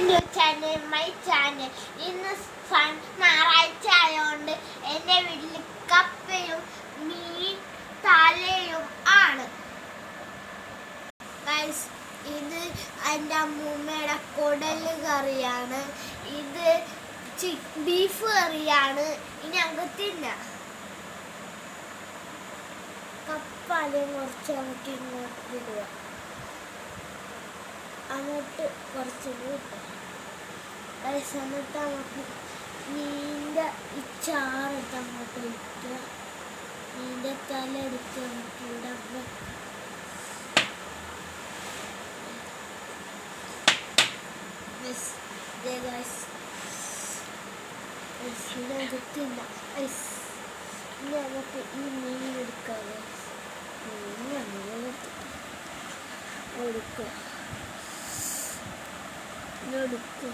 New channel my channel. ഇന്ന് ഞായറാഴ്ച ആയതുകൊണ്ട് എൻ്റെ വീട്ടിൽ കപ്പയും മീൻ തലയും ആണ്. ഇത് എൻ്റെ അമ്മൂമ്മയുടെ കുടല് കറിയാണ്. ഇത് ബീഫ് കറിയാണ്. ഇനി അങ്ങ് തിന്നാം. കപ്പ ആദ്യം കുറച്ച് നമുക്ക് ഇങ്ങോട്ട് ഇടുക. അങ്ങോട്ട് കുറച്ച് കൂട്ടാം. എന്നിട്ട് നമുക്ക് മീനിൻ്റെ ഈ ചാറെടുത്ത് അങ്ങോട്ട് വയ്ക്കുക. മീനിൻ്റെ തല എടുത്ത് നമുക്ക് ഇവിടെ എടുത്തില്ല. ഇനി നമുക്ക് ഈ മീൻ എടുക്കാം. എടുക്കുക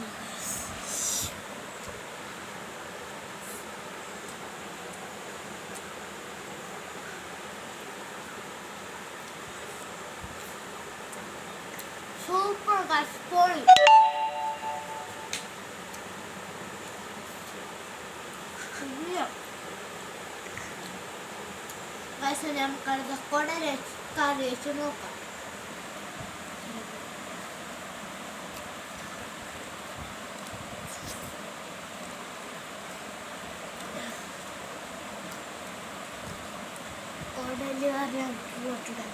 സൂപ്പർ പൊളി. നമുക്കടുത്ത കുടൽ കറി വെച്ച് നോക്കാം. കുടല് കറി പോട്ടിടാം.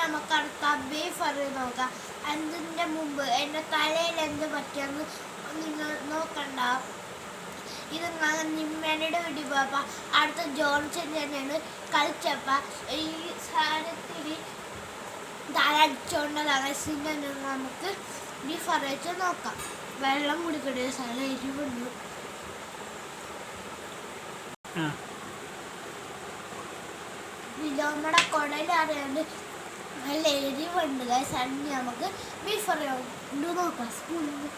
നമുക്ക് അടുത്ത ബീഫ് കറി നോക്കാം. അതിൻ്റെ മുമ്പ് എൻ്റെ തലയിൽ എന്ത് പറ്റിയെന്ന് നിങ്ങൾ നോക്കണ്ട. ഇത് നിമ്മേനയുടെ വീട്ടിൽ പോയപ്പോൾ അടുത്ത ജോൺസൺ തന്നെയാണ് കളിച്ചപ്പോൾ ഈ സാധനത്തിൽ തലടിച്ചുകൊണ്ടതാണ്. പിന്നെ നമുക്ക് ബീഫ് കറി വെച്ച് നോക്കാം. വെള്ളം കുടിക്കട്ടെ. സ്ഥലം എരിവുണ്ട്. നമ്മുടെ കുടൽ അറിയാണ്ട് നല്ല എരിവുണ്ട്. സണ്ണി നമുക്ക് ബീഫ് കറി ഉണ്ട് നോക്കാം. സ്പൂണിൽ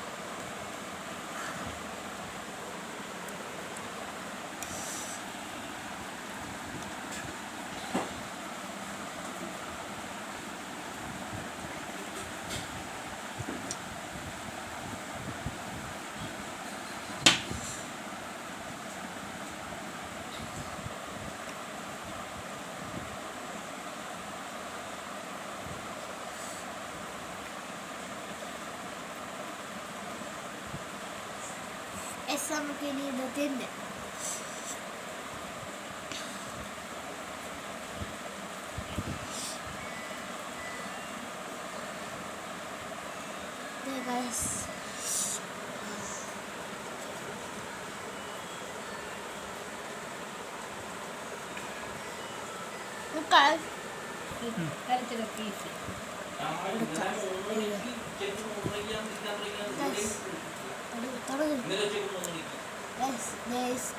നമുക്ക് ഇനി ഇത് തിന്നെ.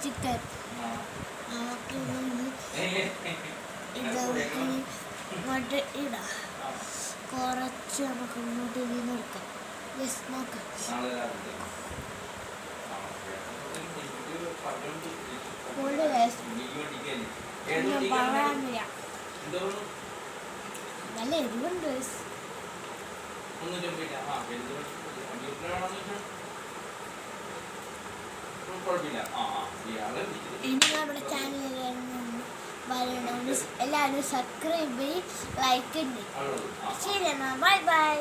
ചിക്കൻ ഇങ്ങോട്ട് ഇടാം. കുറച്ച് നമുക്ക് ഇങ്ങോട്ട് നോക്കാം. നോക്കാം. നല്ല എരിവുണ്ട്. ഇനി നമ്മുടെ ചാനൽ വരണം. എല്ലാവരും സബ്സ്ക്രൈബ് ചെയ്ത് ലൈക്ക് ഉണ്ട്. ശരി എന്നാ, ബൈ ബൈ.